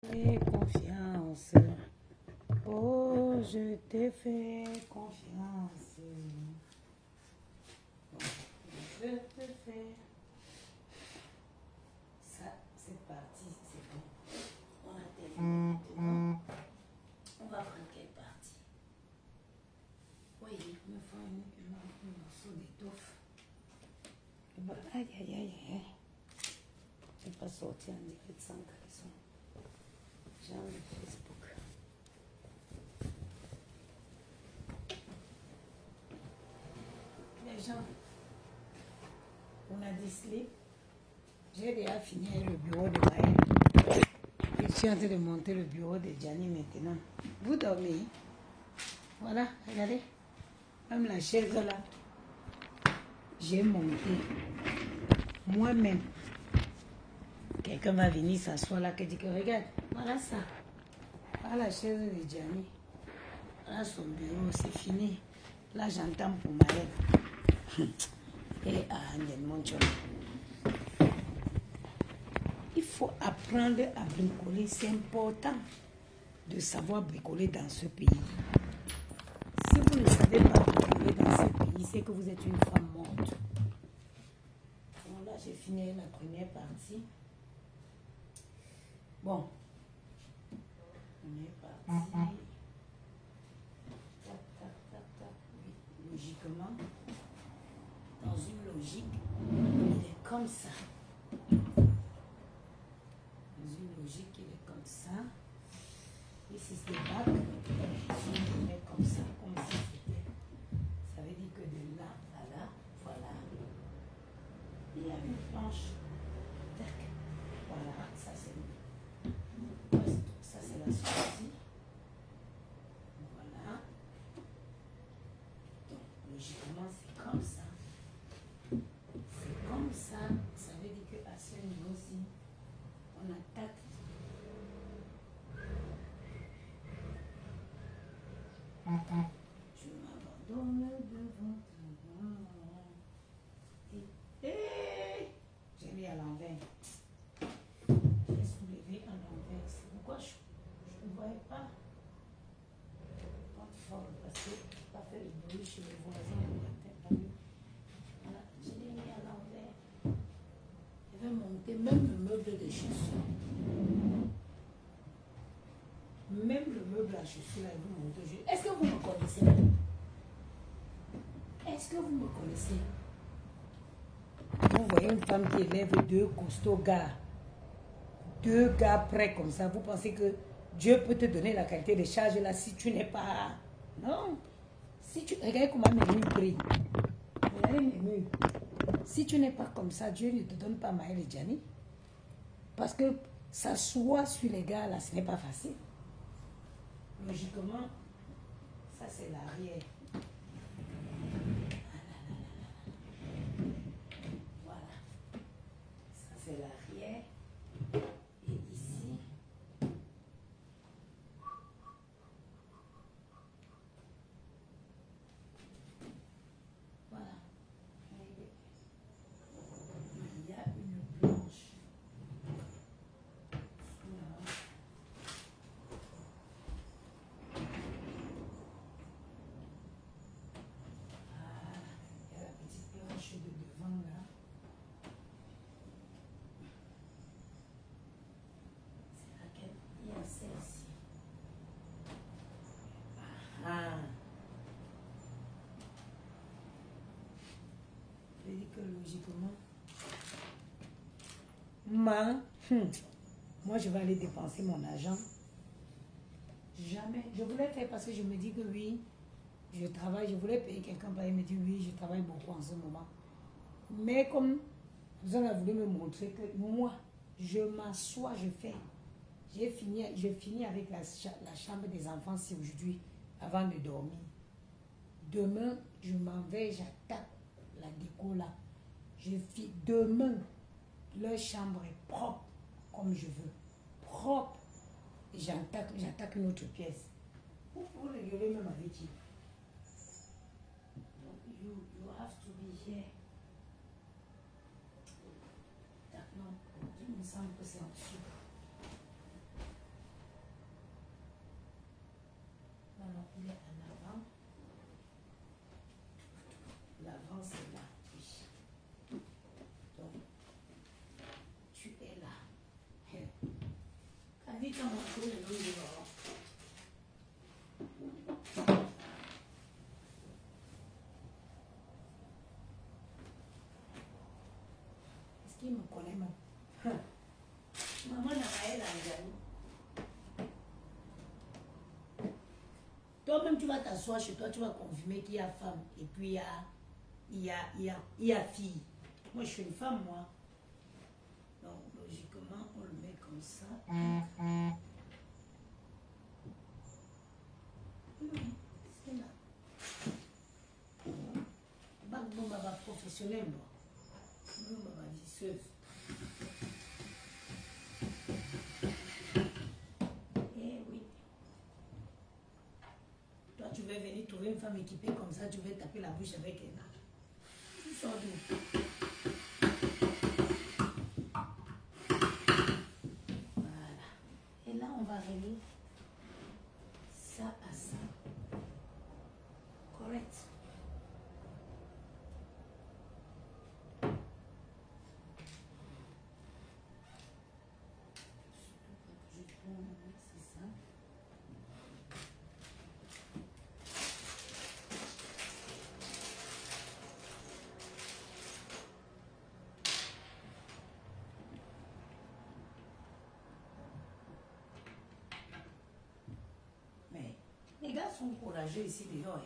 Fais confiance. Oh, je te fais confiance. Je te fais. Ça, c'est parti, c'est bon. On a terminé maintenant. On va prendre quelle partie? Oui, il me faut un morceau d'étoffe. Aïe, aïe, aïe, aïe. Je ne vais pas sortir en direct sans caleçon. J'ai envie de Facebook. Les gens, on a dit slip. J'ai déjà fini le bureau de Maël. Je suis en train de monter le bureau de Gianni maintenant. Vous dormez? Voilà, regardez. Même la chaise là, j'ai monté. Moi-même. Quelqu'un va venir s'asseoir là, qui dit que regarde, voilà ça. Voilà la chaise de Gianni. Voilà son bureau, c'est fini. Là, j'entends pour Maël. Et à Moncho. Il faut apprendre à bricoler. C'est important de savoir bricoler dans ce pays. Si vous ne savez pas bricoler dans ce pays, c'est que vous êtes une femme morte. Bon, là, j'ai fini la première partie. Bon. Première partie. Tac, tac, tac, tac. Oui, logiquement. Dans une logique, il est comme ça. Dans une logique, il est comme ça. Et si c'est pas, si on le met comme ça, comme si c'était. Ça veut dire que de là à là, voilà. Il y a une planche. Tac. Voilà, ça c'est. Ça c'est la sortie. Voilà. Donc, logiquement, c'est comme ça. C'est comme ça. Ça veut dire qu'à ce niveau-ci, on attaque. Je m'abandonne devant toi. Et j'ai mis à l'envers. J'ai soulevé à l'envers. C'est pourquoi je ne voyais pas. Pas fort parce que je n'ai pas fait le bruit chez les voisins. Voilà, je l'ai mis à l'envers. Je vais monter même le meuble de chaussures. Même le meuble à chaussures, là, vous montez. Est-ce que vous me connaissez? Est-ce que vous me connaissez? Vous voyez une femme qui élève deux costauds gars. Deux gars prêts comme ça. Vous pensez que Dieu peut te donner la qualité de charge là si tu n'es pas... Non. Si tu... Regardez comment mes murs brillent. Regardez mes murs. Si tu n'es pas comme ça, Dieu ne te donne pas Maël et Gianni. Parce que s'asseoir sur les gars là, ce n'est pas facile. Logiquement, ça c'est l'arrière. Voilà. Ça c'est l'arrière. Et ici. Voilà. Il y a une planche. Voilà. Il y a la petite planche de devant là. C'est laquelle? Il y a celle-ci. Ah. Je dis que logiquement, moi je vais aller dépenser mon argent. Jamais. Je voulais faire parce que je me dis que oui, je travaille, je voulais payer quelqu'un, il me dit oui, je travaille beaucoup en ce moment. Mais comme vous en avez voulu me montrer que moi, je m'assois, je fais. Je finis avec la chambre des enfants, c'est aujourd'hui, avant de dormir. Demain, je m'en vais, j'attaque la déco là. Demain, leur chambre est propre comme je veux. Propre. J'attaque une autre pièce. Vous rigolez même avec qui? You have to be here. Non, il me semble que c'est en dessous. Il est en avant. L'avant, c'est là. Oui. Donc, tu es là. Quand il t'a montré le nom du bord. Est-ce qu'il me connaît, moi? Maman n'a pas elle en jaloux. Toi-même, tu vas t'asseoir chez toi, tu vas confirmer qu'il y a femme et puis il y a fille. Moi, je suis une femme, moi. Donc, logiquement, on le met comme ça. C'est là. Bon, baba professionnel, moi. Bon, baba visseuse. Eh oui. Toi, tu veux venir trouver une femme équipée comme ça, tu veux taper la bouche avec elle. Tu sors d'où? Voilà. Et là, on va relier ça à ça. Correct. C'est ça. Mais les gars sont courageux ici dehors.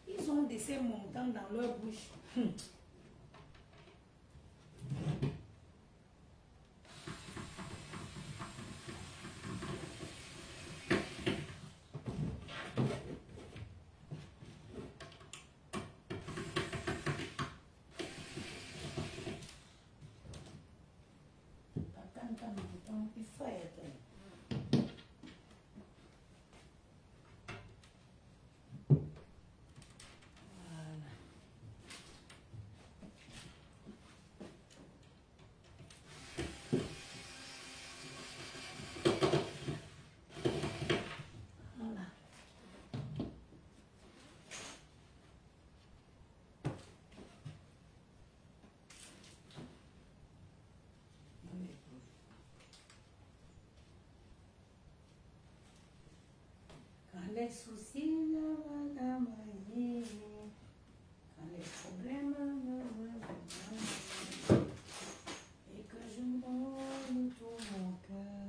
Ils ont des ces montants dans leur bouche. Il faut être. Voilà. Voilà. Quand les soucis ne vont pas m'ailler, quand les problèmes ne vont pas et que je donne tout mon cœur.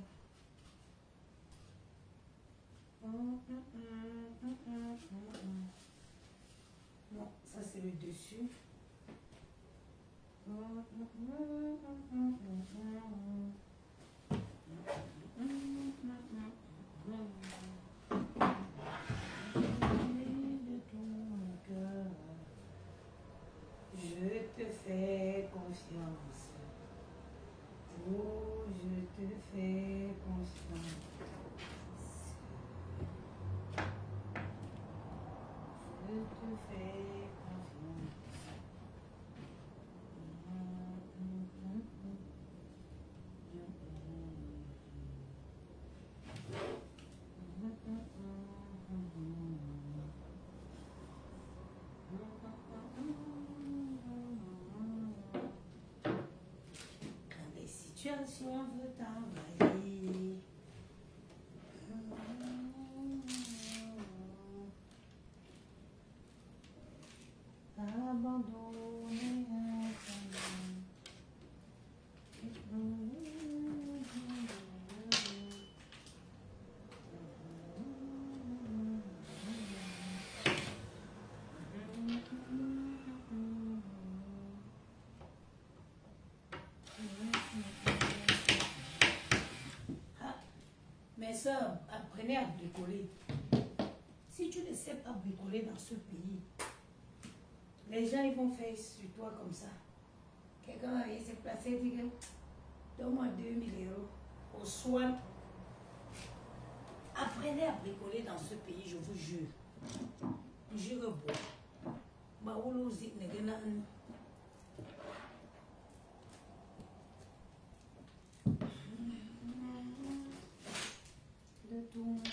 Non, ça c'est le dessus. Je te fais confiance. Oh, je te fais confiance. Je te fais confiance. Quand les situations veulent t'envahir, abandonner mes soeurs, apprenez à bricoler. Si tu ne sais pas bricoler dans ce pays, les gens ils vont faire sur toi comme ça. Quelqu'un va venir se placer et dire donne-moi 2000 euros au soir. Apprenez à bricoler dans ce pays, je vous jure. Je revois. De tout mon cœur,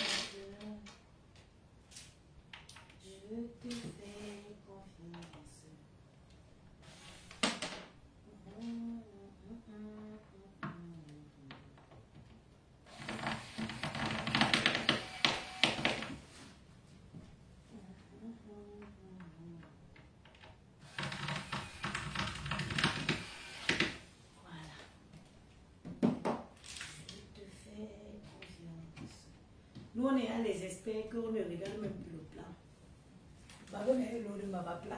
Nous, on est les experts qu'on ne regarde même plus le plan. Bah, on est le plan.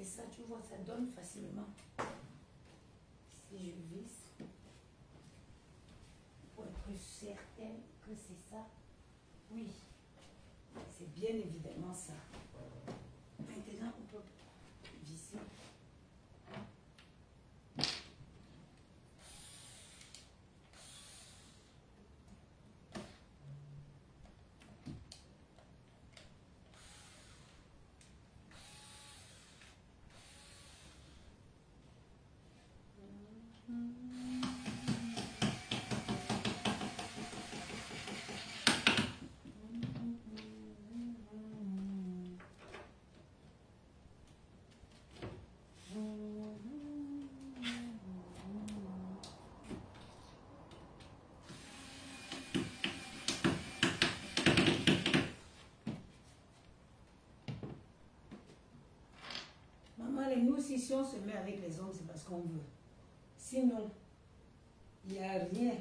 Ça, tu vois, ça donne facilement. Si je visse, pour être certaine que c'est ça, oui, c'est bien évidemment ça. Maintenant, on peut visser. Nous, si on se met avec les hommes, c'est parce qu'on veut. Sinon, il n'y a rien.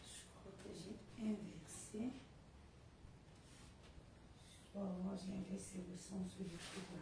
Je crois que j'ai inversé. Oh, moi, j'ai inversé le sens du truc là.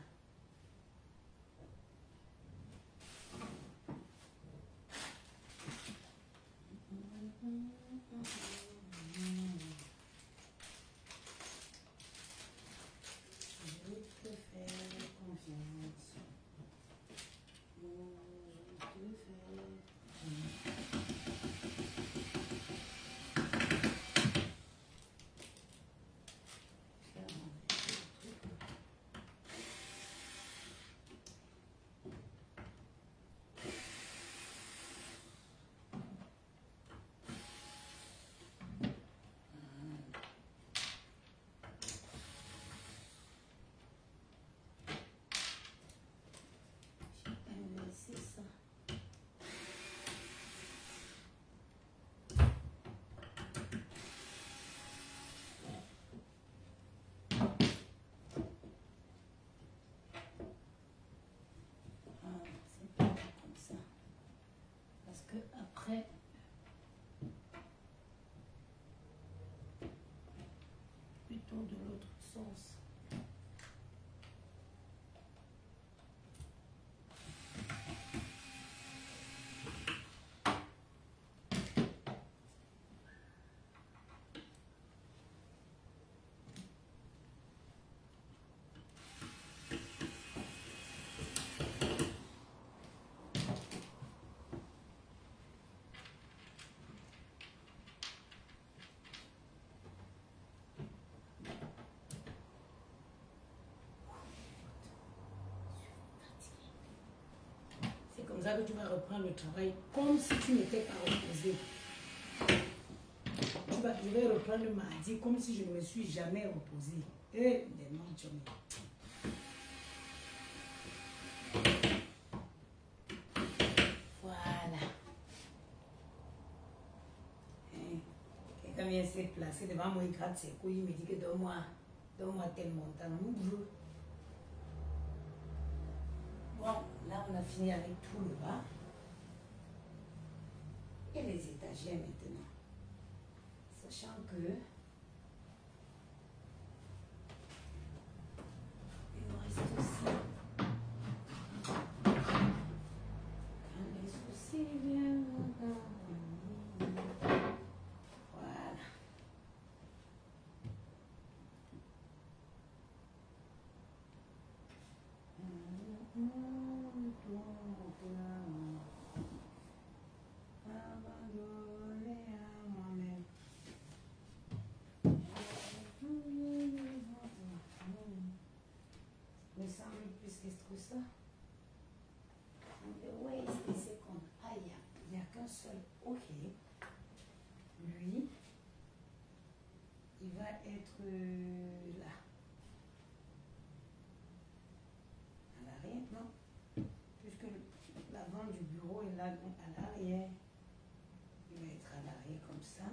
bouton de l'autre sens. Comme ça que tu vas reprendre le travail comme si tu n'étais pas reposé. Je vais reprendre le mardi comme si je ne me suis jamais reposé. Et des manchons. Voilà. Quelqu'un vient se placer devant moi, il gratte ses couilles, il me dit que donne-moi tel montant. Bon, là on a fini avec tout le bas. Et les étagères maintenant. Sachant que il me reste aussi. Quand les soucis viennent. Voilà. Me semble plus que ça. Ouais, c'est qu'on aïe, il n'y a qu'un seul. Ok. Lui, il va être là. À l'arrière, non. Puisque l'avant du bureau est là, donc à l'arrière. Il va être à l'arrière comme ça.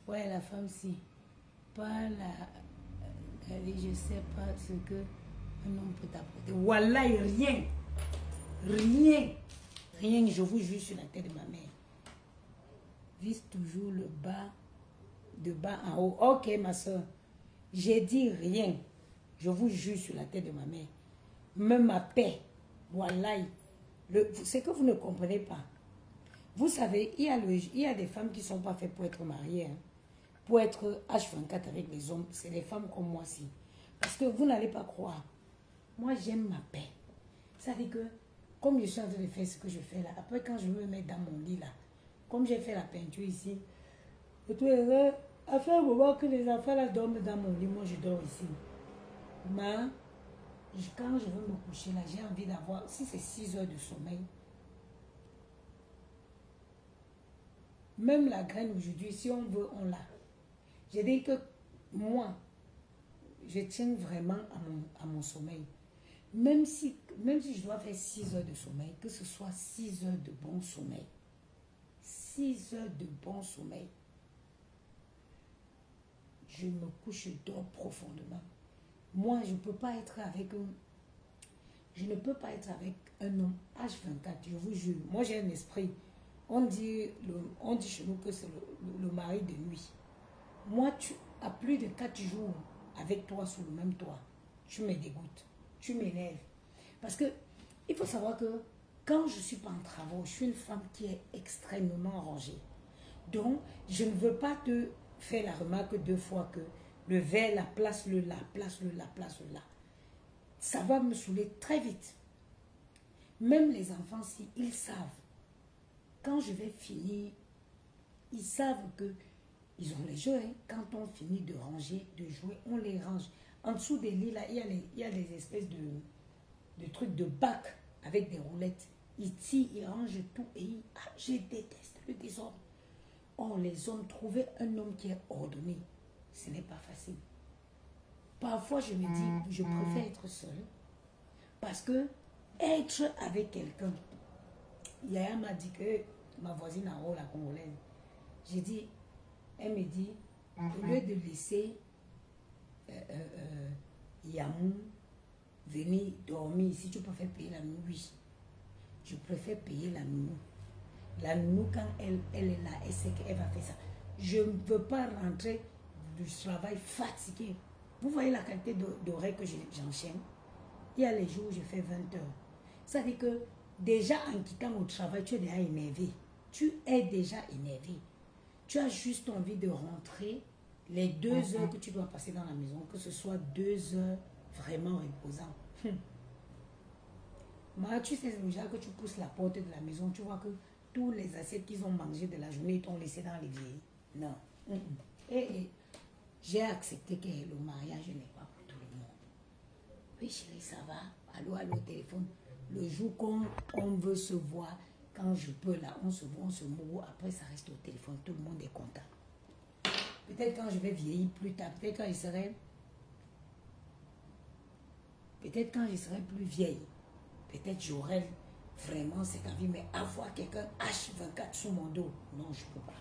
Ouais, la femme, si. Pas la... Elle dit, je sais pas ce que un homme peut apporter. Voilà, rien. Rien. Rien, je vous jure sur la tête de ma mère. Vise toujours le bas, de bas en haut. Ok, ma soeur. J'ai dit rien. Je vous jure sur la tête de ma mère. Même ma paix. Voilà. C'est que vous ne comprenez pas. Vous savez, il y a des femmes qui ne sont pas faites pour être mariées. Hein. Pour être H24 avec les hommes, c'est les femmes comme moi aussi. Parce que vous n'allez pas croire. Moi, j'aime ma paix. Ça veut dire que, comme je suis en train de faire ce que je fais là, après quand je me mets dans mon lit là, comme j'ai fait la peinture ici, à faire un moment que les enfants là dorment dans mon lit, moi je dors ici. Mais, quand je veux me coucher là, j'ai envie d'avoir, si c'est 6 heures de sommeil, même la graine aujourd'hui, si on veut, on l'a. J'ai dit que moi, je tiens vraiment à mon sommeil. Même si je dois faire 6 heures de sommeil, que ce soit 6 heures de bon sommeil. 6 heures de bon sommeil. Je me couche, je dors profondément. Moi, je ne peux pas être avec je ne peux pas être avec un homme H24, je vous jure. Moi, j'ai un esprit. On dit chez nous que c'est le mari de nuit. Moi, à plus de 4 jours avec toi sous le même toit, tu me dégoûtes, tu m'énerves. Parce que il faut savoir que quand je ne suis pas en travaux, je suis une femme qui est extrêmement rangée. Donc, je ne veux pas te faire la remarque 2 fois que le verre, la place-le là, place-le là, place-le là. Ça va me saouler très vite. Même les enfants, si ils savent, quand je vais finir, ils savent que ils ont les jeux. Hein. Quand on finit de ranger, de jouer, on les range. En dessous des lits, là, il y a des espèces de trucs de bac avec des roulettes. Ils tirent, ils rangent tout et je déteste le désordre. Oh, les hommes, trouver un homme qui est ordonné, ce n'est pas facile. Parfois, je me dis, je préfère être seule. Parce que être avec quelqu'un, Yaya m'a dit que ma voisine en haut, la congolaise, j'ai dit, elle me dit, au lieu de laisser Yamou venir dormir ici, tu préfères payer la nounou? Oui, je préfère payer la nounou. La nounou, quand elle est là, elle sait qu'elle va faire ça. Je ne veux pas rentrer du travail fatigué. Vous voyez la qualité d'oreille que j'enchaîne? Il y a les jours où je fais 20 heures. Ça veut dire que déjà en quittant au travail, tu es déjà énervé. Tu es déjà énervé. Tu as juste envie de rentrer les 2 heures que tu dois passer dans la maison, que ce soit 2 heures vraiment reposantes. Mais tu sais déjà que tu pousses la porte de la maison, tu vois que tous les assiettes qu'ils ont mangé de la journée, ils t'ont laissé dans l'évier. Non. Et j'ai accepté que le mariage n'est pas pour tout le monde. Oui chérie, ça va? Allô, allô, téléphone. Le jour qu'on veut se voir, quand je peux là, on se voit, on se moue, après ça reste au téléphone, tout le monde est content. Peut-être quand je vais vieillir plus tard, peut-être quand je serai plus vieille, peut-être j'aurai vraiment cette envie, mais avoir quelqu'un H24 sous mon dos, non, je ne peux pas.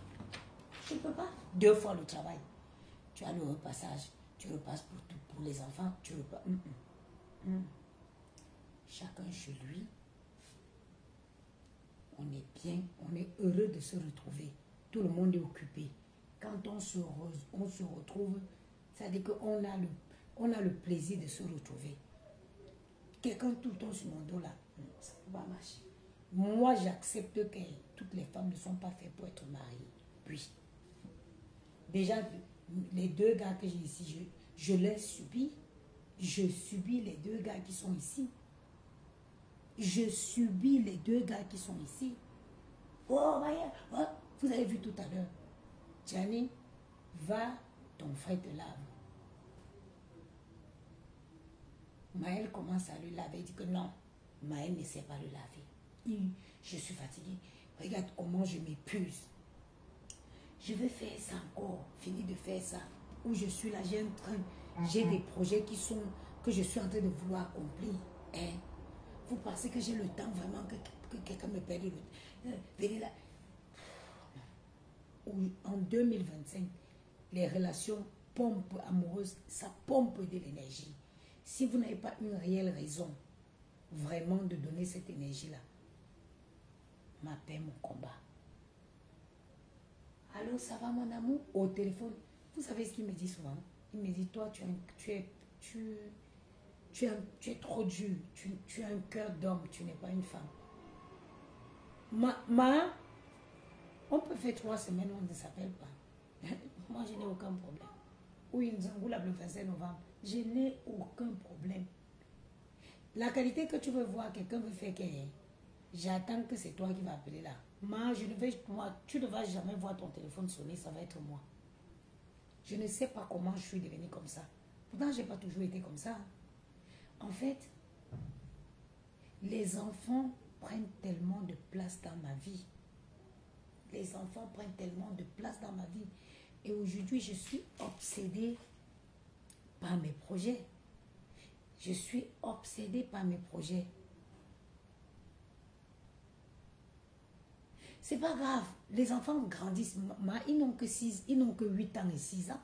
Je ne peux pas. 2 fois le travail. Tu as le repassage, tu repasses pour les enfants, tu repasses. Chacun chez lui, on est bien, on est heureux de se retrouver. Tout le monde est occupé. Quand on se retrouve, ça veut dire qu'on a le plaisir de se retrouver. Quelqu'un tout le temps sur mon dos là, ça ne peut pas marcher. Moi, j'accepte que toutes les femmes ne sont pas faites pour être mariées. Oui. Déjà, les 2 gars que j'ai ici, je les subis. Je subis les 2 gars qui sont ici. Je subis les 2 gars qui sont ici. Oh, vous avez vu tout à l'heure. Gianni, va, ton frère te lave. Maël commence à le laver. Il dit que non, Maël ne sait pas le laver. Je suis fatiguée. Regarde comment je m'épuise. Je vais faire ça encore. Fini de faire ça. Où je suis là, j'ai des projets que je suis en train de vouloir accomplir. Hein? Vous pensez que j'ai le temps vraiment que quelqu'un me perde le temps? Venez là. En 2025, les relations amoureuses, ça pompe de l'énergie. Si vous n'avez pas une réelle raison vraiment de donner cette énergie-là, ma paix, mon combat. Allô, ça va mon amour? Au téléphone. Vous savez ce qu'il me dit souvent? Il me dit, toi, tu es trop dur. Tu as un cœur d'homme, tu n'es pas une femme. On peut faire 3 semaines où on ne s'appelle pas. Moi, je n'ai aucun problème. Oui, nous avons le 25 novembre. Je n'ai aucun problème. La qualité que tu veux voir, quelqu'un veut faire que j'attends que c'est toi qui vas appeler là. Tu ne vas jamais voir ton téléphone sonner, ça va être moi. Je ne sais pas comment je suis devenue comme ça. Pourtant, je n'ai pas toujours été comme ça. En fait, les enfants prennent tellement de place dans ma vie. Les enfants prennent tellement de place dans ma vie. Et aujourd'hui, je suis obsédée par mes projets. Je suis obsédée par mes projets. C'est pas grave. Les enfants grandissent. Ils n'ont que 8 ans et 6 ans.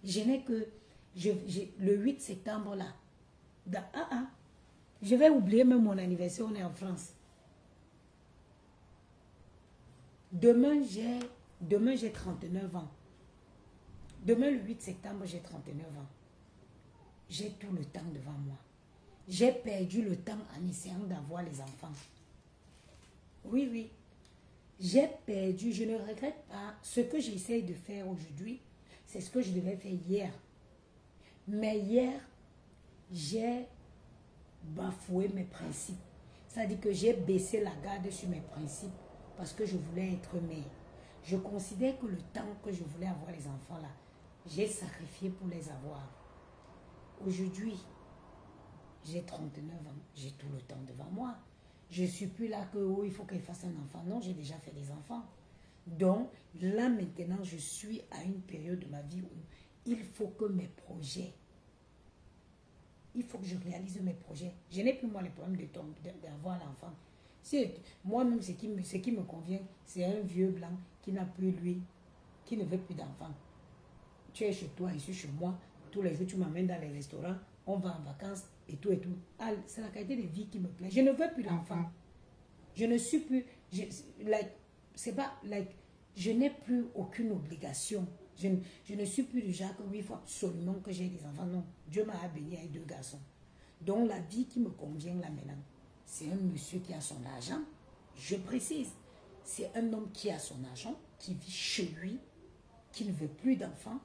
Je n'ai que... le 8 septembre là. Je vais oublier même mon anniversaire. On est en France. Demain, j'ai 39 ans. Demain, le 8 septembre, j'ai 39 ans. J'ai tout le temps devant moi. J'ai perdu le temps en essayant d'avoir les enfants. Oui, oui. J'ai perdu, je ne regrette pas. Ce que j'essaye de faire aujourd'hui, c'est ce que je devais faire hier. Mais hier, j'ai bafoué mes principes. C'est-à-dire que j'ai baissé la garde sur mes principes parce que je voulais être mère. Je considère que le temps que je voulais avoir les enfants là, j'ai sacrifié pour les avoir. Aujourd'hui, j'ai 39 ans, j'ai tout le temps devant moi. Je ne suis plus là que, oh, il faut qu'elle fasse un enfant. Non, j'ai déjà fait des enfants. Donc, là maintenant, je suis à une période de ma vie où il faut que mes projets il faut que je réalise mes projets. Je n'ai plus moi les problèmes d'avoir l'enfant. Moi-même, ce qui me convient, c'est un vieux blanc qui n'a plus lui, qui ne veut plus d'enfant. Tu es chez toi, je suis chez moi. Tous les jours, tu m'amènes dans les restaurants. On va en vacances et tout et tout. Ah, c'est la qualité de vie qui me plaît. Je ne veux plus d'enfant. Je ne suis plus... c'est pas... je n'ai plus aucune obligation. Je ne suis plus du genre que oui, il faut absolument que j'ai des enfants. Non, Dieu m'a béni avec 2 garçons. Donc la vie qui me convient là maintenant, c'est un monsieur qui a son argent. Je précise, c'est un homme qui a son argent, qui vit chez lui, qui ne veut plus d'enfants,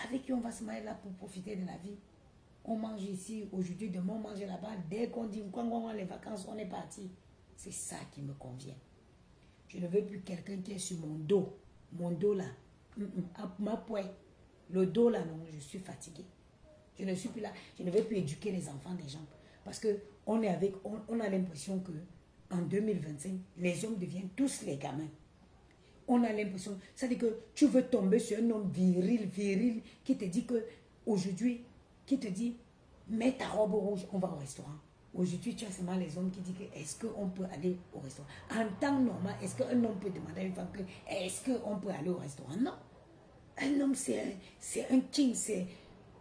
avec qui on va se marier là pour profiter de la vie. On mange ici, aujourd'hui, demain on mange là-bas. Dès qu'on dit quand on a les vacances, on est parti. C'est ça qui me convient. Je ne veux plus quelqu'un qui est sur mon dos. Mon dos là, ma poigne. Le dos là, non, je suis fatiguée. Je ne suis plus là. Je ne veux plus éduquer les enfants des gens. Parce qu'on est avec, on a l'impression que en 2025, les hommes deviennent tous les gamins. On a l'impression, c'est-à-dire que tu veux tomber sur un homme viril, qui te dit que aujourd'hui, qui te dit, mets ta robe rouge, on va au restaurant. Aujourd'hui, tu as seulement les hommes qui disent que est-ce qu'on peut aller au restaurant. En temps normal, est-ce qu'un homme peut demander à une femme que est-ce qu'on peut aller au restaurant? Non. Un homme, c'est un king, c'est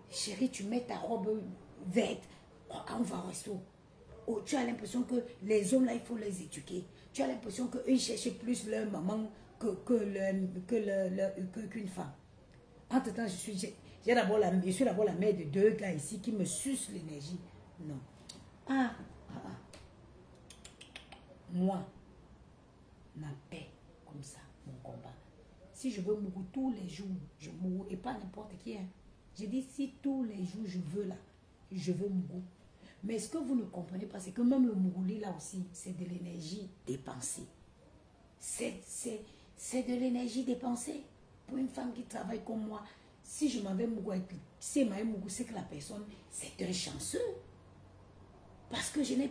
chérie, tu mets ta robe verte, on va au restaurant. Oh, tu as l'impression que les hommes là, il faut les éduquer. Tu as l'impression qu'eux cherchent plus leur maman qu'une femme. Entre-temps, je suis d'abord la mère de 2 gars ici qui me sucent l'énergie. Non. Moi, ma paix, comme ça, mon combat. Si je veux mourir tous les jours, je mourrai, et pas n'importe qui. Hein. J'ai dit, si tous les jours je veux là, je veux mourir. Mais ce que vous ne comprenez pas, c'est que même le mourir là aussi, c'est de l'énergie dépensée. C'est de l'énergie dépensée. Pour une femme qui travaille comme moi, si je m'avais mourir, si elle m'avait mourir, c'est que la personne, c'est un chanceux. Parce que je ne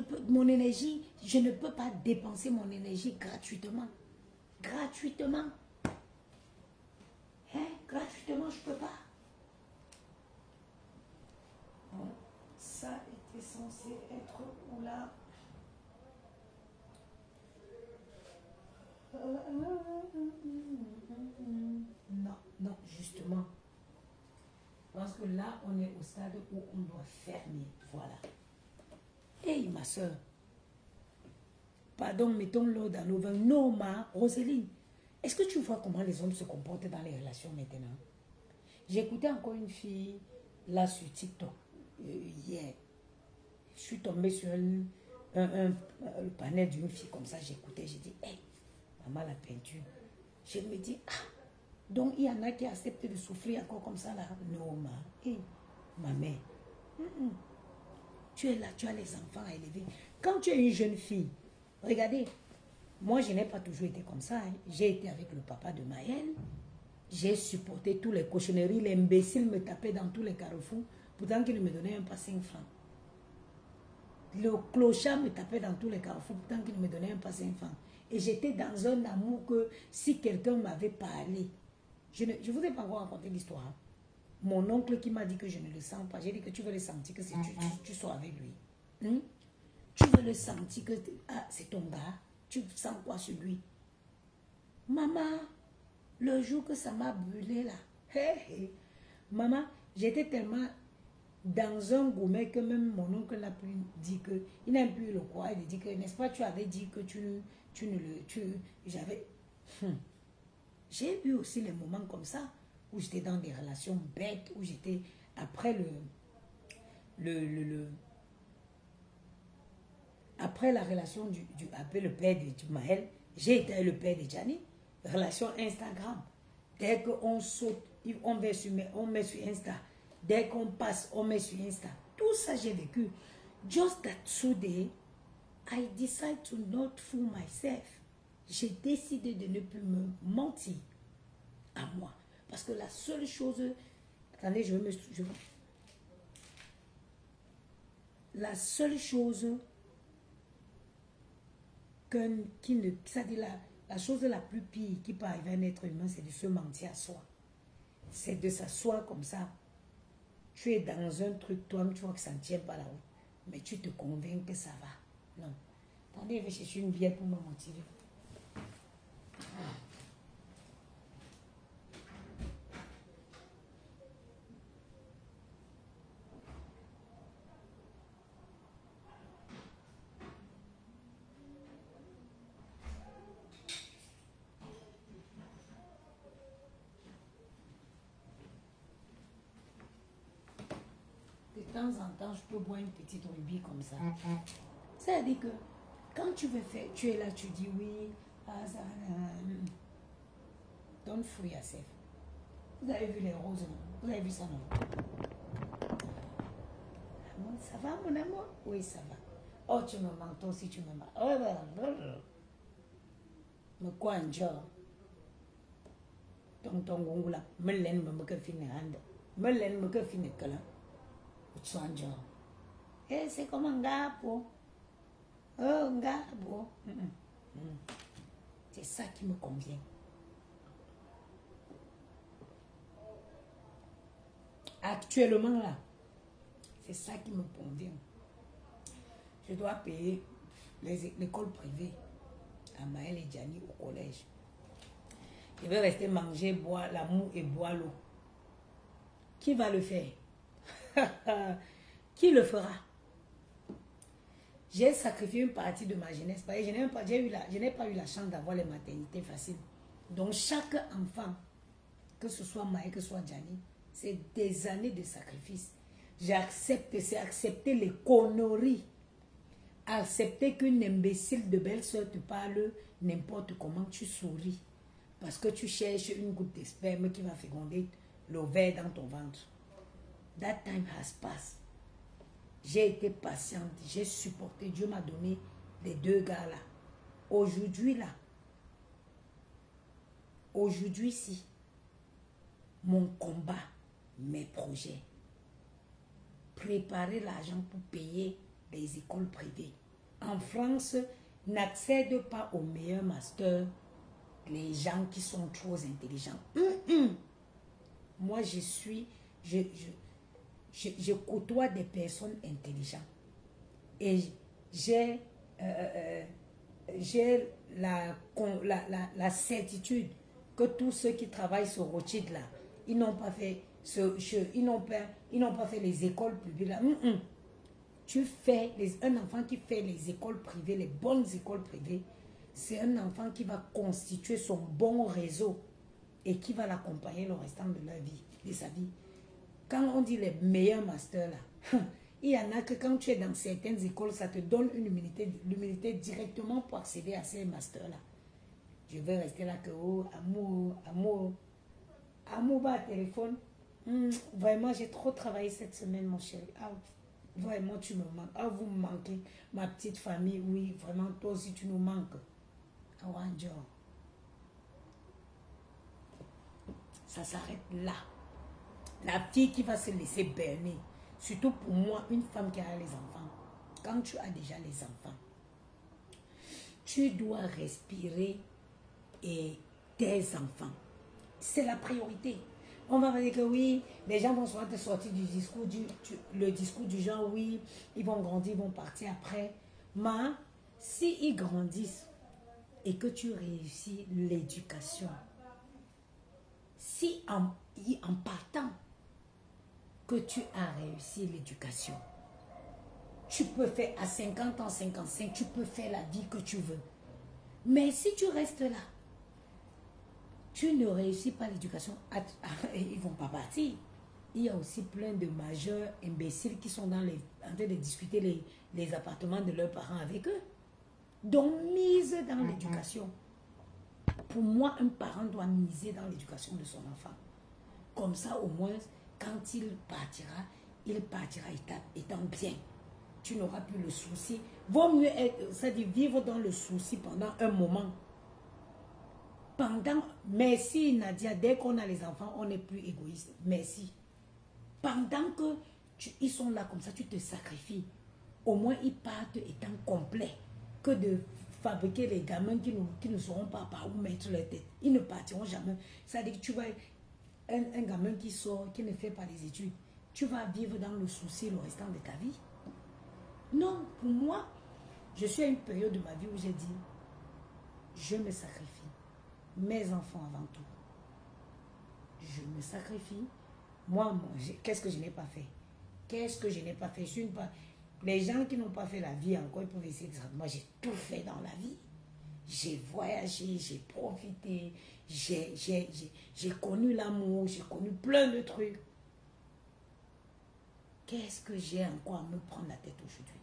peux, mon énergie, je ne peux pas dépenser mon énergie gratuitement. Gratuitement. Hein? Gratuitement, je ne peux pas. Bon, ça était censé être où là? Non, justement. Parce que là, on est au stade où on doit fermer. Voilà. Hey, ma soeur. Pardon, mettons-le dans nos vins. Non, Roseline. Est-ce que tu vois comment les hommes se comportent dans les relations maintenant? J'ai écouté encore une fille, là, sur TikTok, hier. Je suis tombée sur le panel d'une fille comme ça. J'écoutais, j'ai dit, hey, maman, la peinture. Je me dis, donc il y en a qui acceptent de souffrir encore comme ça là. Non, ma mère. Tu es là, tu as les enfants à élever. Quand tu es une jeune fille, regardez, moi je n'ai pas toujours été comme ça. Hein. J'ai été avec le papa de Maëlle. J'ai supporté tous les cochonneries. L'imbécile me tapait dans tous les carrefours. Pourtant qu'il ne me donnait même pas 5 francs. Le clochard me tapait dans tous les carrefours. Pourtant qu'il ne me donnait même pas 5 francs. Et j'étais dans un amour que si quelqu'un m'avait parlé, je ne vous ai pas encore raconté l'histoire. Mon oncle qui m'a dit que je ne le sens pas. J'ai dit que tu veux le sentir que tu sois avec lui. Tu veux le sentir que c'est ton gars. Tu sens quoi sur lui? Maman, le jour que ça m'a brûlé là. Maman, j'étais tellement dans un gourmet que même mon oncle n'a pu dire que il n'a plus le courage de dire que n'est-ce pas, tu avais dit que j'avais. J'ai eu aussi les moments comme ça où j'étais dans des relations bêtes, où j'étais après après la relation avec le père de Maël, j'ai été le père de Gianni, relation Instagram. Dès qu'on saute, on met sur Insta. Dès qu'on passe, on met sur Insta. Tout ça, j'ai vécu. Just that today, I decide to not fool myself. J'ai décidé de ne plus me mentir à moi. Parce que la seule chose... Attendez, la seule chose c'est-à-dire la chose la plus pire qui peut arriver à un être humain, c'est de se mentir à soi. C'est de s'asseoir comme ça. Tu es dans un truc, toi, tu vois que ça ne tient pas la route. Mais tu te convaincs que ça va. Non. Attendez, je vais chercher une bière pour me motiver. De temps en temps, je peux boire une petite rubis comme ça. Ça veut dire que quand tu veux faire, tu es là, tu dis oui, don't free yourself. Vous avez vu les roses, non? Vous avez vu ça, non? Ça va, mon amour? Oui, ça va. Oh, tu me manques, toi aussi, tu me manques. Oh, me quoi, un jour? Ton gongula, me l'aime, me que finir hand. Me l'aime, me que finir que là. Tu un jour. Eh, c'est comme un gars, pour. Oh, un gars, bon. C'est ça qui me convient. Actuellement, là, c'est ça qui me convient. Je dois payer l'école privée à Maël et Gianni au collège. Je vais rester manger, boire l'amour et boire l'eau. Qui va le faire? Qui le fera? J'ai sacrifié une partie de ma jeunesse. Je n'ai pas eu la chance d'avoir les maternités faciles. Donc chaque enfant, que ce soit Maël, que ce soit Gianni, c'est des années de sacrifice. J'accepte, c'est accepter les conneries. Accepter qu'une imbécile de belle-sœur te parle n'importe comment, tu souris. Parce que tu cherches une goutte de sperme qui va féconder l'ovaire dans ton ventre. That time has passed. J'ai été patiente, j'ai supporté. Dieu m'a donné les deux gars là. Aujourd'hui si, mon combat, mes projets, préparer l'argent pour payer les écoles privées. En France, n'accèdent pas aux meilleurs masters les gens qui sont trop intelligents. Moi, je côtoie des personnes intelligentes. Et j'ai la certitude que tous ceux qui travaillent sur Rothschild là, ils n'ont pas fait ils n'ont pas fait les écoles publiques là. Un enfant qui fait les écoles privées, les bonnes écoles privées, c'est un enfant qui va constituer son bon réseau et qui va l'accompagner le restant de la vie, de sa vie. Quand on dit les meilleurs masters là, il y en a que quand tu es dans certaines écoles, ça te donne l'humilité directement pour accéder à ces masters là. Je vais rester là que oh, amour bas téléphone. Vraiment, j'ai trop travaillé cette semaine, mon chéri. Ah, vraiment, tu me manques. Ah, vous me manquez. Ma petite famille, oui, vraiment, toi aussi, tu nous manques. Ah, ouais, ça s'arrête là. La fille qui va se laisser berner, surtout pour moi, une femme qui a les enfants. Quand tu as déjà les enfants, tu dois respirer et tes enfants. C'est la priorité. On va dire que oui, les gens vont souvent te sortir du discours, le discours du genre, oui, ils vont grandir, ils vont partir après. Mais si ils grandissent et que tu réussis l'éducation, si en partant que tu as réussi l'éducation, tu peux faire à 50 ans, 55, tu peux faire la vie que tu veux. Mais si tu restes là, tu ne réussis pas l'éducation, ils ne vont pas partir. Il y a aussi plein de majeurs imbéciles qui sont en train de discuter les appartements de leurs parents avec eux. Donc, mise dans l'éducation. Pour moi, un parent doit miser dans l'éducation de son enfant. Comme ça, au moins, quand il partira étant bien. Tu n'auras plus le souci. Vaut mieux c'est-à-dire vivre dans le souci pendant un moment. Merci Nadia, dès qu'on a les enfants, on n'est plus égoïste. Merci. Pendant que ils sont là comme ça, tu te sacrifies. Au moins, ils partent étant complets. Que de fabriquer les gamins qui ne sauront pas par où mettre leur tête. Ils ne partiront jamais. C'est-à-dire que tu vois un gamin qui sort, qui ne fait pas les études, tu vas vivre dans le souci le restant de ta vie. Non, pour moi, je suis à une période de ma vie où j'ai dit, je me sacrifie. Mes enfants avant tout. Je me sacrifie. Moi, qu'est-ce que je n'ai pas fait? Qu'est-ce que je n'ai pas fait? Les gens qui n'ont pas fait la vie encore, ils peuvent essayer de dire, moi j'ai tout fait dans la vie. J'ai voyagé, j'ai profité, j'ai connu l'amour, j'ai connu plein de trucs. Qu'est-ce que j'ai encore à me prendre la tête aujourd'hui?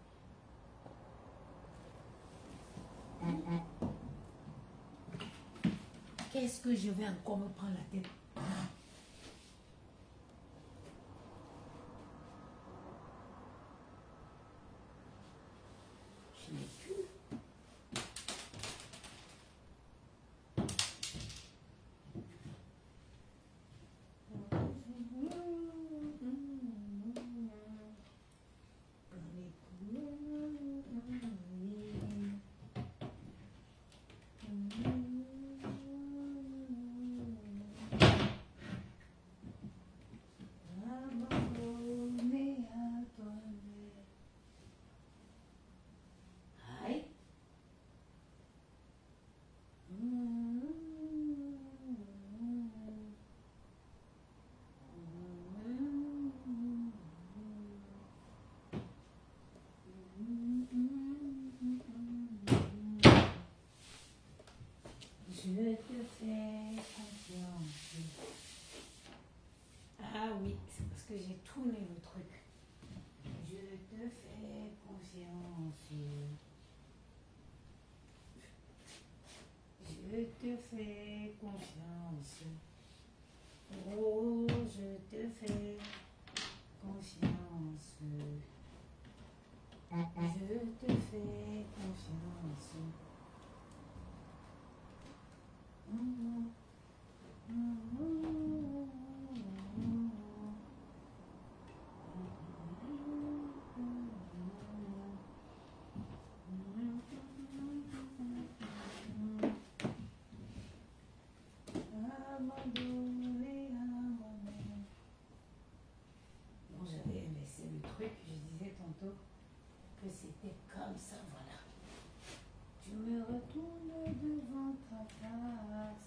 Qu'est-ce que je vais encore me prendre la tête? Je n'ai plus. Je te fais confiance. Ah oui, c'est parce que j'ai tourné le truc. Je te fais confiance. Je te fais confiance. Oh, je te fais confiance. Je te fais confiance. Bon, j'avais laissé le truc, je disais tantôt que c'était comme ça, voilà. Je me retourne devant ta face.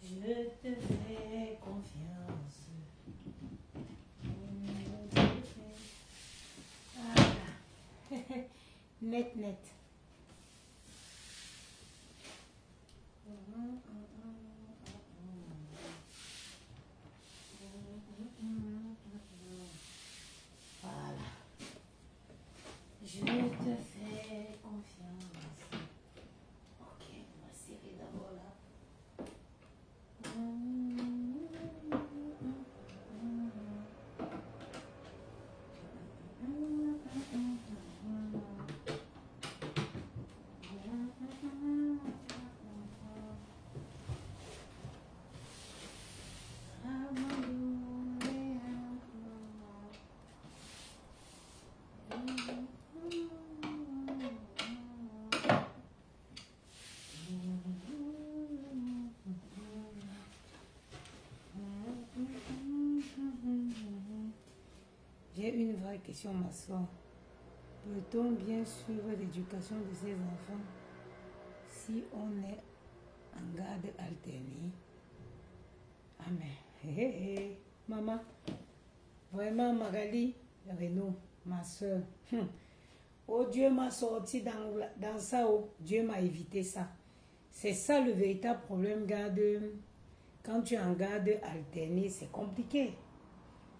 Je te fais confiance. Voilà. Net, net. Voilà. Je te fais confiance. Ok, on va serrer d'abord là. J'ai une vraie question, ma soeur. Peut-on bien suivre l'éducation de ses enfants si on est en garde alternée? Amen. Hé, hé, hé. Maman, vraiment, Magali, Renaud, ma soeur. Oh, Dieu m'a sorti dans ça. Oh, Dieu m'a évité ça. C'est ça le véritable problème, garde. Quand tu es en garde alternée, c'est compliqué.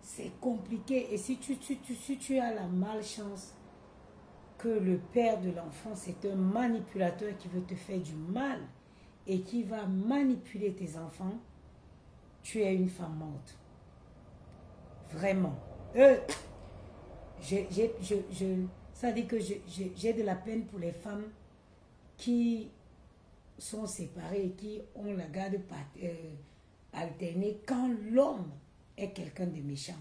C'est compliqué. Et si tu as la malchance que le père de l'enfant, c'est un manipulateur qui veut te faire du mal et qui va manipuler tes enfants, tu es une femme morte. Vraiment. Ça dit que j'ai de la peine pour les femmes qui sont séparées et qui ont la garde alternée quand l'homme est quelqu'un de méchant.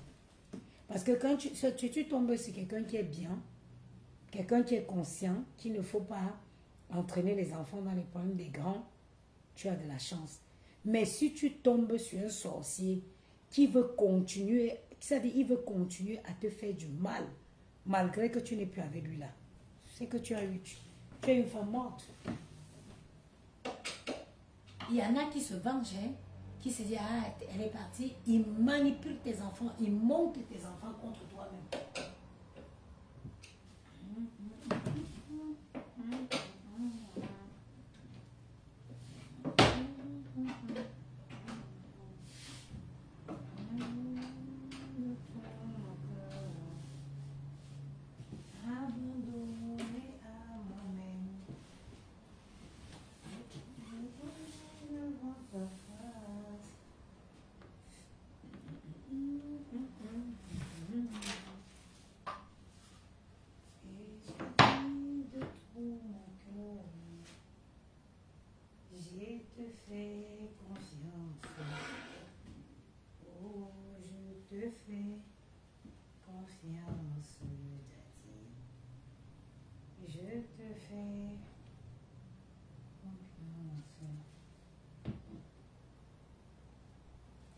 Parce que quand tu tombes sur quelqu'un qui est bien, quelqu'un qui est conscient qu'il ne faut pas entraîner les enfants dans les problèmes des grands, tu as de la chance. Mais si tu tombes sur un sorcier qui veut continuer, c'est-à-dire il veut continuer à te faire du mal, malgré que tu n'es plus avec lui là, c'est que tu as une femme morte. Il y en a qui se vengent, hein, qui se disent, ah, elle est partie, ils manipulent tes enfants, ils montent tes enfants contre toi-même.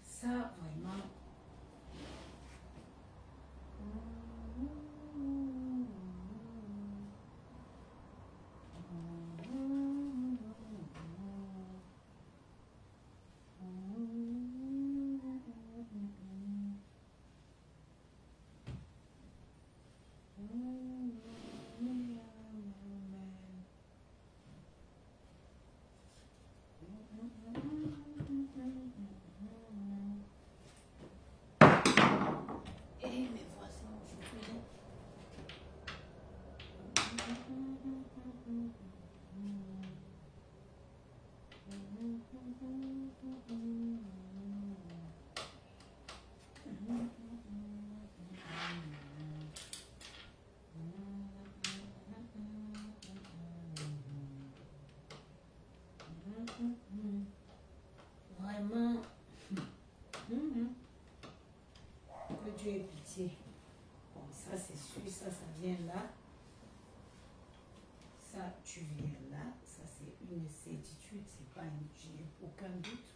Ça, vraiment. Vraiment, que Dieu ait pitié. Bon, ça c'est sûr, ça vient là. Ça, tu viens là. Ça c'est une certitude, c'est pas une, je n'ai aucun doute.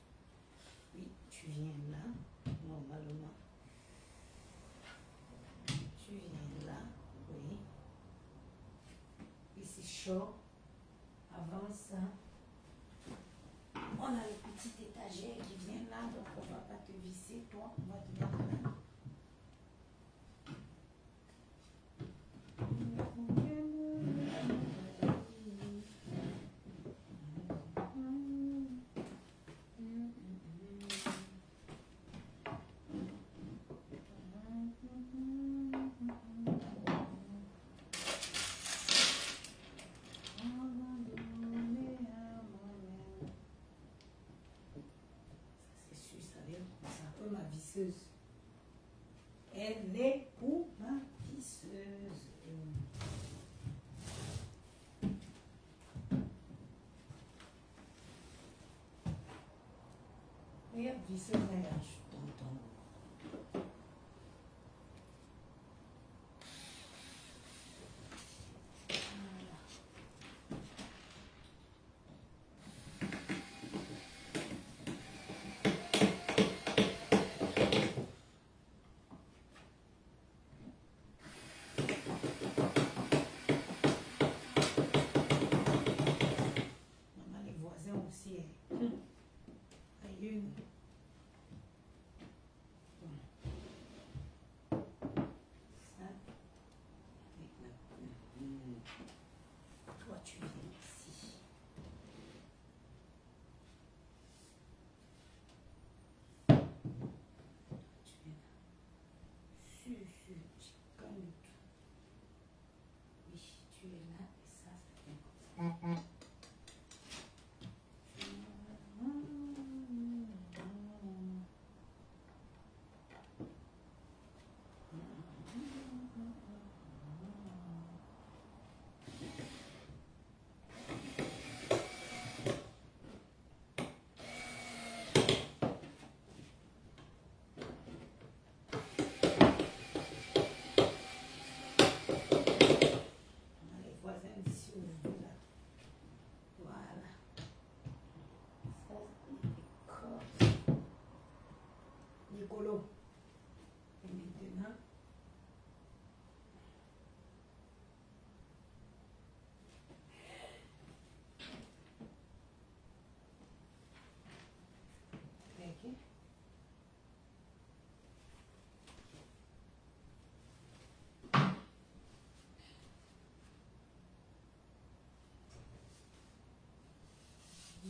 Oui, tu viens là, normalement. Tu viens là, oui. Ici chaud. Avant ça, on a le petit étagère qui vient là, donc on ne va pas te visser, toi, on va te mettre là. Elle est pour ma visseuse. Regarde, visseuse, regarde, je t'entends.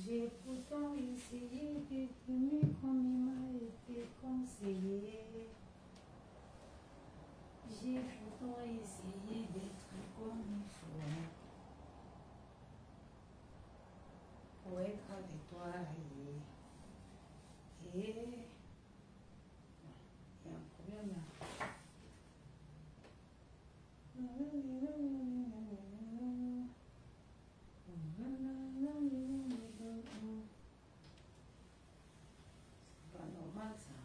J'ai pourtant essayé d'être mieux comme il m'a été conseillé. J'ai pourtant essayé d'être comme il faut. Pour être avec toi et il y a un problème là. C'est pas normal ça.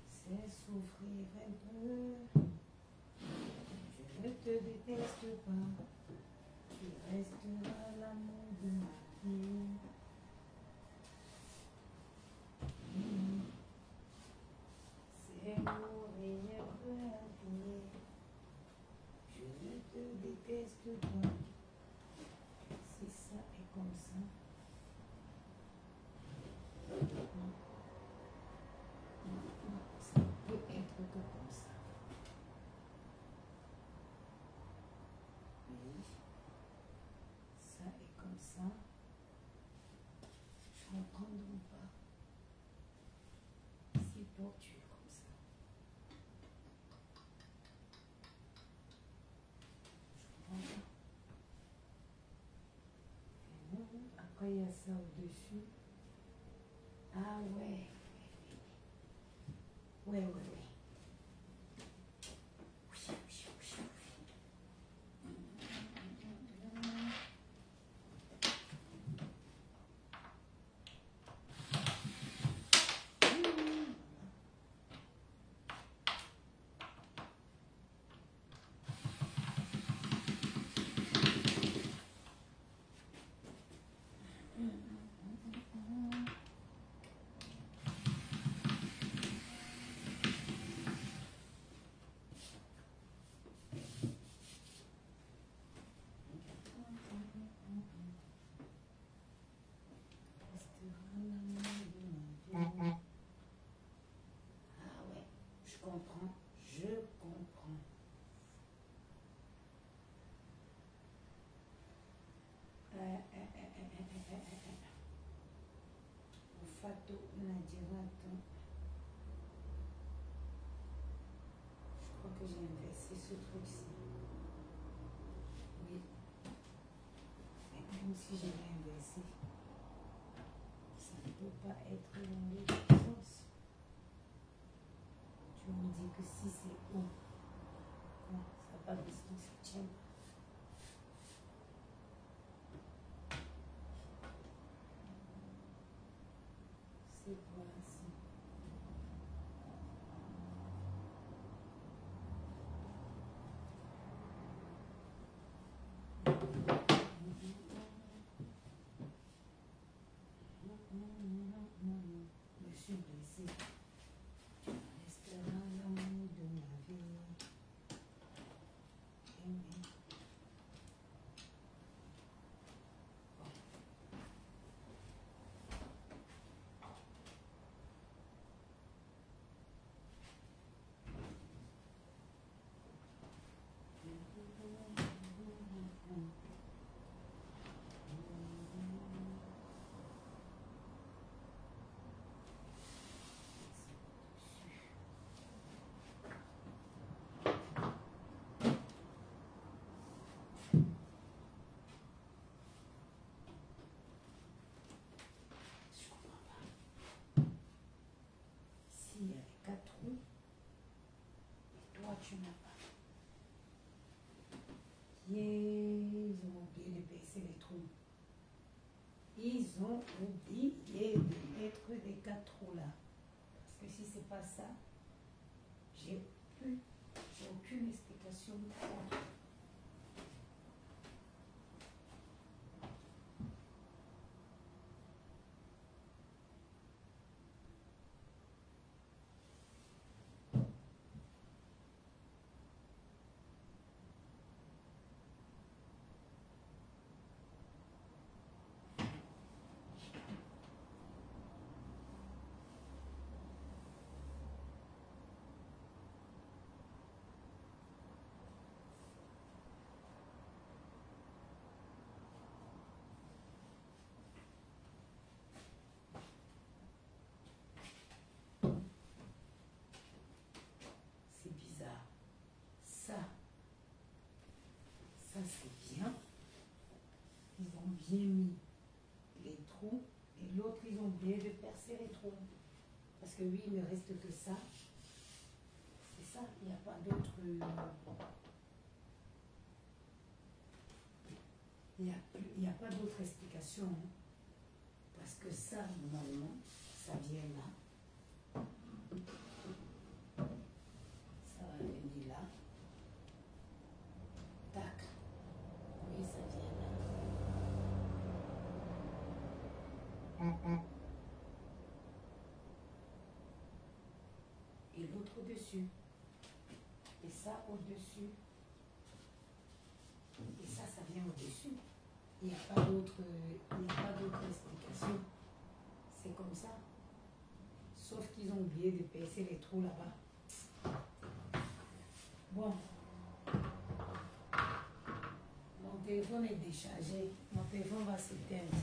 C'est souffrir un peu. Je ne te déteste pas. Tu resteras l'amour de ma vie. C'est mourir un peu infinie. Je ne te déteste pas. Si ça est comme ça. Ça peut être que comme ça. Oui. Ça est comme ça. Je comprends donc pas. Si toi tu es comme ça. Je comprends pas. Et non, après il y a ça au-dessus. Ah ouais. Ouais, ouais, ouais. Ah ouais, je comprends, je comprends. Au fato, Nadirato. Je crois que j'ai inversé ce truc-ci. Oui. Mais même si je l'ai inversé, ça ne peut pas être dans l'autre sens. Tu me dis que si c'est haut, non, ça n'a pas de sens, ça tient pas. C'est quoi ainsi? Je suis blessée. Tu resteras l'amour de ma vie. Aimé. Je comprends pas. S'il y avait 4 trous, et toi tu n'as pas. Ils ont oublié de baisser les trous. Ils ont oublié de mettre les 4 trous là. Parce que si c'est pas ça, j'ai aucune explication pour. bien mis les trous. Et l'autre, ils ont oublié de percer les trous. Parce que oui, il ne reste que ça. C'est ça, il n'y a pas d'autre... Il n'y a pas d'autre explication. Hein. Parce que ça, normalement, ça vient là. Ça va venir là. Tac. Oui, ça vient là. Et l'autre au-dessus. Et ça au-dessus. Et ça vient au-dessus. Il n'y a pas d'autre explication. C'est comme ça. Sauf qu'ils ont oublié de percer les trous là-bas. Bon. Mon téléphone est déchargé. Mon téléphone va s'éteindre.